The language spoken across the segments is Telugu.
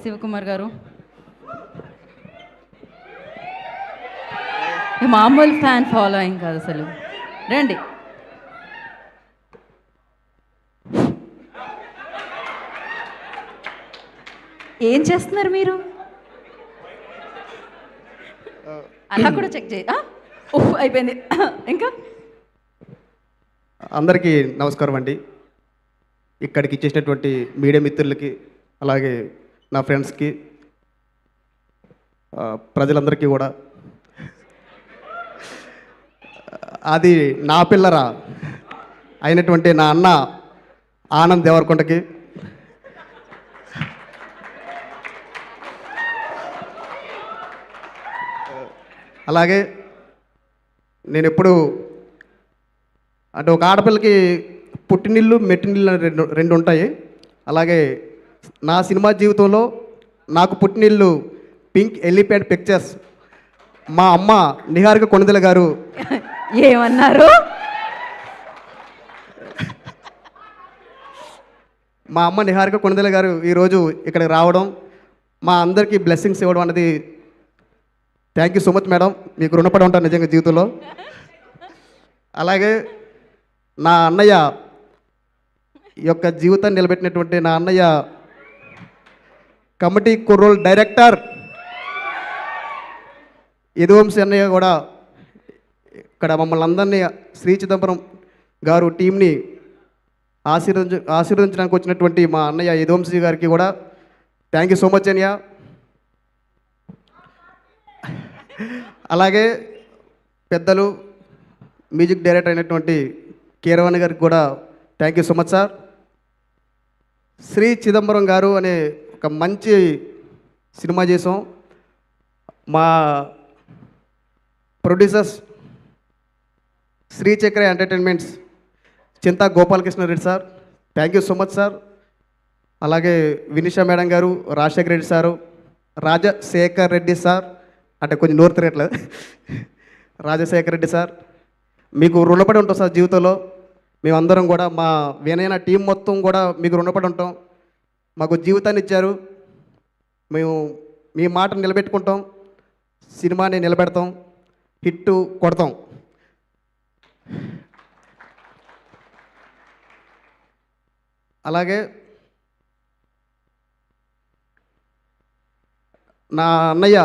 శివకుమార్ గారు మామూలు ఫ్యాన్ ఫాలోయింగ్ కాదు అసలు. రండి. ఏం చేస్తున్నారు మీరు? అలా కూడా చెక్ చేయ. అయిపోయింది. ఇంకా అందరికీ నమస్కారం అండి. ఇక్కడికి ఇచ్చేసినటువంటి మీడియా మిత్రులకి, అలాగే నా ఫ్రెండ్స్కి, ప్రజలందరికీ కూడా అది నా పిల్లరా అయినటువంటి నా అన్న ఆనంద్ దేవరకొండకి, అలాగే నేను ఎప్పుడు అంటే ఒక ఆడపిల్లకి పుట్టినిల్లు మెట్టినిల్లు రెండు ఉంటాయి. అలాగే నా సినిమా జీవితంలో నాకు పుట్టినిల్లు పింక్ ఎలిఫెంట్ పిక్చర్స్. మా అమ్మ నిహారిక కొణిదెల గారు ఏమన్నారు? మా అమ్మ నిహారిక కొణిదెల గారు ఈరోజు ఇక్కడికి రావడం, మా అందరికీ బ్లెస్సింగ్స్ ఇవ్వడం అనేది thank you so much madam. మీకు రుణపడి ఉంటాను నిజంగా జీవితంలో. అలాగే నా అన్నయ్య యొక్క జీవితాన్ని నిలబెట్టినటువంటి నా అన్నయ్య కమిటీ కుర్రోల్ డైరెక్టర్ యదువంశీ అన్నయ్య కూడా ఇక్కడ మమ్మల్ని అందరినీ శ్రీ చిదంబరం గారు టీంని ఆశీర్వదించడానికి వచ్చినటువంటి మా అన్నయ్య యదువంశీ గారికి కూడా థ్యాంక్ యూ సో మచ్ అన్నయ్య. అలాగే పెద్దలు మ్యూజిక్ డైరెక్టర్ అయినటువంటి కీరవాణి గారికి కూడా thank you so much sir. Shri Chidambaram గారు అనే ఒక మంచి సినిమా చేసాం. మా producers Srichakra entertainments Chinta Gopalakrishna Reddy sir, thank you so much sir. అలాగే వినిషా మేడం గారు, రాజశేఖర రెడ్డి సారు, రాజశేఖర్ రెడ్డి సార్, అంటే కొంచెం నోరు తిరగట్లేదు, రాజశేఖర రెడ్డి సార్, మీకు రుణపడి ఉంటాం సార్ జీవితంలో. మేమందరం కూడా మా వినయన టీం మొత్తం కూడా మీకు రుణపడి ఉంటాం. మాకు జీవితాన్ని ఇచ్చారు, మేము మీ మాట నిలబెట్టుకుంటాం, సినిమాని నిలబెడతాం, హిట్టు కొడతాం. అలాగే నా అన్నయ్య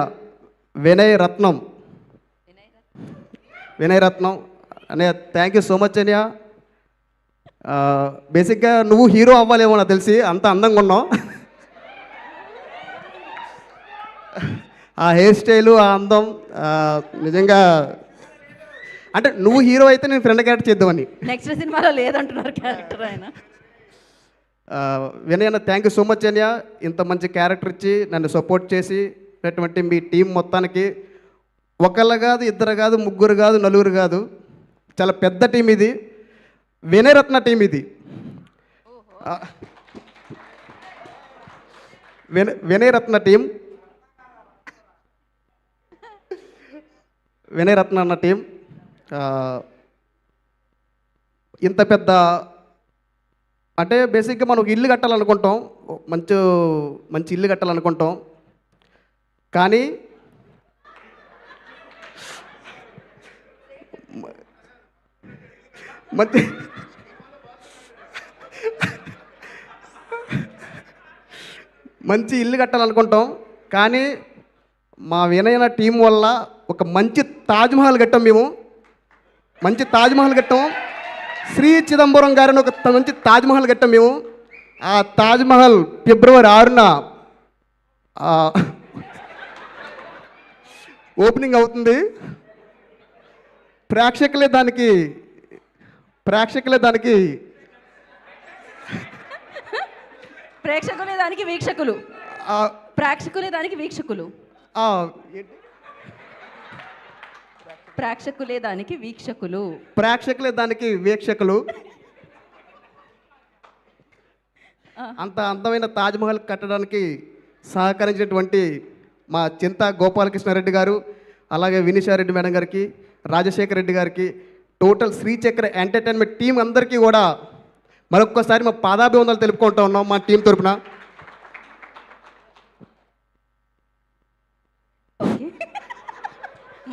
వినయ్ రత్నం అన్నయ్య థ్యాంక్ యూ సో మచ్ అన్నయ్య. బేసిక్గా నువ్వు హీరో అవ్వాలేమో నాకు తెలిసి, అంత అందంగా ఉన్నావు. ఆ హెయిర్ స్టైలు, ఆ అందం నిజంగా అంటే నువ్వు హీరో అయితే నేను ఫ్రెండ్ క్యారెక్టర్ చేద్దామని. నెక్స్ట్ సినిమాలో లేదంటున్నారు క్యారెక్టర్ ఆయన. వినయ్ అన్న థ్యాంక్ యూ సో మచ్ అన్నయ్య. ఇంత మంచి క్యారెక్టర్ ఇచ్చి నన్ను సపోర్ట్ చేసినటువంటి మీ టీం మొత్తానికి, ఒకళ్ళు కాదు, ఇద్దరు కాదు, ముగ్గురు కాదు, నలుగురు కాదు, చాలా పెద్ద టీం ఇది. వినయరత్న టీం ఇది. వినయరత్న టీం, వినయరత్న అన్న టీం ఇంత పెద్ద అంటే బేసిక్గా మనం ఒక ఇల్లు కట్టాలనుకుంటాం, మంచి మంచి ఇల్లు కట్టాలనుకుంటాం, కానీ మంచి మంచి ఇల్లు కట్టాలనుకుంటాం, కానీ మా వినయన టీం వల్ల ఒక మంచి తాజ్మహల్ కట్టాం. మేము మంచి తాజ్మహల్ కట్టాం. శ్రీ చిదంబరం గారిని ఒక మంచి తాజ్మహల్ కట్టాం మేము. ఆ తాజ్మహల్ ఫిబ్రవరి 6న ఓపెనింగ్ అవుతుంది. ప్రేక్షకులే దానికి ప్రేక్షకులే దానికి వీక్షకులు. ప్రేక్షకులే దానికి వీక్షకులు. ప్రేక్షకులే దానికి వీక్షకులు. ప్రేక్షకులే దానికి వీక్షకులు. అంత అందమైన తాజ్మహల్ కట్టడానికి సహకరించినటువంటి మా చింతా గోపాలకృష్ణారెడ్డి గారు, అలాగే వినిషారెడ్డి మేడం గారికి, రాజశేఖర రెడ్డి గారికి, టోటల్ శ్రీచక్ర ఎంటర్టైన్మెంట్ టీం అందరికీ కూడా మరొక్కసారి మా పాదాభివందనలు తెలుపుకుంటూ ఉన్నాం మా టీం తరపున.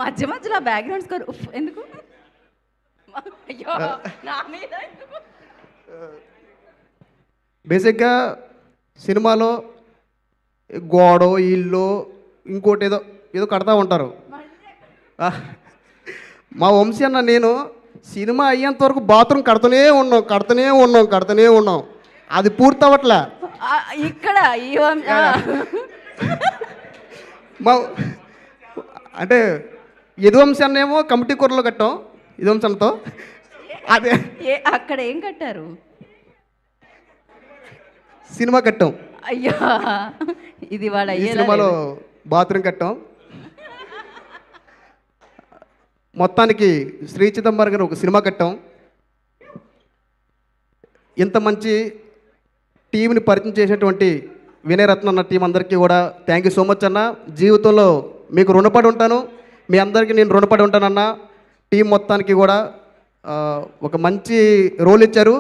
మధ్య మధ్యలో బ్యాక్గ్రౌండ్ స్కోర్ ఎందుకు? అయ్యో నా మీద ఎందుకు? బేసిక్గా సినిమాలో గోడో ఇల్లు ఇంకోటి ఏదో ఏదో కడతా ఉంటారు. ఆ, మా వంశీ అన్న నేను సినిమా అయ్యేంత వరకు బాత్రూమ్ కడుతూనే ఉన్నాం. అది పూర్తి అవ్వట్లే. ఇక్కడ మా అంటే యదువంశీ అన్న ఏమో కమిటీ కూరలో కట్టాం యదువంశీ అన్నతో. అదే అక్కడ ఏం కట్టారు? సినిమా కట్టాం. అయ్యో ఇది వాడు ఈ సినిమాలో బాత్రూమ్ కట్టాం. మొత్తానికి శ్రీ చిదంబరం గారు ఒక సినిమా కట్టాం. ఇంత మంచి టీంని పరిచయం చేసేటువంటి వినయరత్న అన్న టీం అందరికీ కూడా థ్యాంక్ యూ సో మచ్ అన్న. జీవితంలో మీకు రుణపడి ఉంటాను, మీ అందరికీ నేను రుణపడి ఉంటానన్న. టీం మొత్తానికి కూడా ఒక మంచి రోల్ ఇచ్చారు.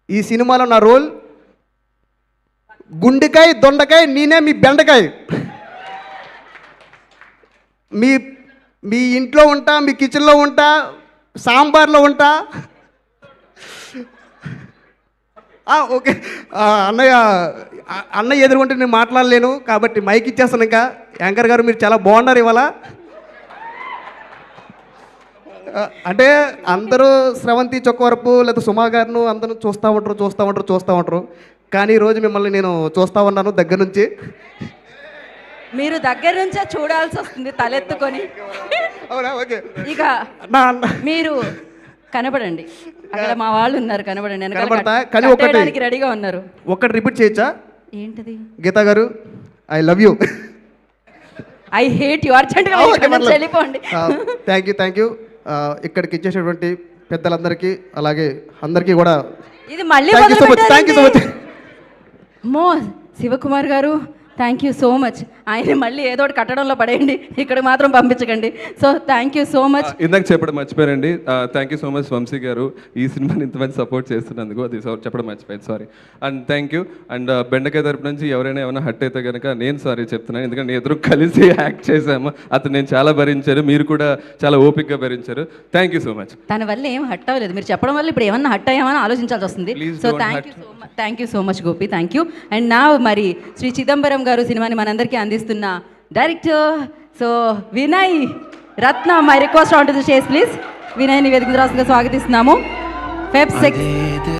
ఈ సినిమాలో నా రోల్ గుండెకాయ దొండకాయ నేనే మీ బెండకాయ. మీ ఇంట్లో ఉంటా, మీ కిచెన్లో ఉంటా, సాంబార్లో ఉంటా. ఓకే అన్నయ్య ఎదురుకుంటే నేను మాట్లాడలేను కాబట్టి మైక్ ఇచ్చేస్తాను. ఇంకా యాంకర్ గారు మీరు చాలా బాగున్నారు ఇవాళ. అంటే అందరూ స్రవంతి చొక్కవరపు లేదా సుమా గారిను అందరూ చూస్తూ ఉంటారు. కానీ ఈరోజు మిమ్మల్ని నేను చూస్తూ ఉన్నాను దగ్గర నుంచి. మీరు దగ్గర నుంచే చూడాల్సి వస్తుంది తలెత్తుకొని. అవునా? ఓకే. ఇక మీరు కనబడండి, అక్కడ మా వాళ్ళు ఉన్నారు, కనబడండి. కనబడతా కానీ ఒకటి రెడీగా ఉన్నారు. ఒకటి రిపీట్ చేయొచ్చా? ఏంటది? గీతా గారు I love you. I hate you. అర్జెంట్గా వెళ్ళిపోండి. Thank you. ఇక్కడికి ఇచ్చేసేటువంటి పెద్దలందరికీ అలాగే అందరికీ కూడా ఇది మళ్ళీ థ్యాంక్ యూ సో మచ్. మో శివకుమార్ గారు థ్యాంక్ యూ సో మచ్. ఆయన మళ్ళీ ఏదో ఒకటి కట్టడంలో పడేయండి, ఇక్కడ మాత్రం పంపించకండి. So thank you so much. ఇందాక చెప్పడం మర్చిపోయారండి. Thank you so much Vamsi గారు ఈ సినిమాని ఇంతమంది సపోర్ట్ చేస్తున్నందుకు. అది చెప్పడం మర్చిపోయాను, sorry. And thank you. And బెండకాయ తరపు నుంచి ఎవరైనా ఏమైనా హట్ అయితే కనుక నేను సారీ చెప్తున్నాను, ఎందుకంటే ఎదురు కలిసి యాక్ట్ చేశాము. అతను నేను చాలా భరించారు, మీరు కూడా చాలా ఓపిక్గా భరించారు. Thank you so much. తన వల్ల ఏం హట్ అవ్వలేదు, మీరు చెప్పడం వల్ల ఇప్పుడు ఏమన్నా హట్ అయ్యామని ఆలోచించాల్సి వస్తుంది. So thank you so much Gopi, thank you. And నా మరి శ్రీ చిదంబరం గారు సినిమాని మనందరికీ అందిస్తున్న director so Vinay Ratna, my request on to the stage please. వినయ్ని వేదిక రాష్ట్రంగా స్వాగతిస్తున్నాము. Feb 6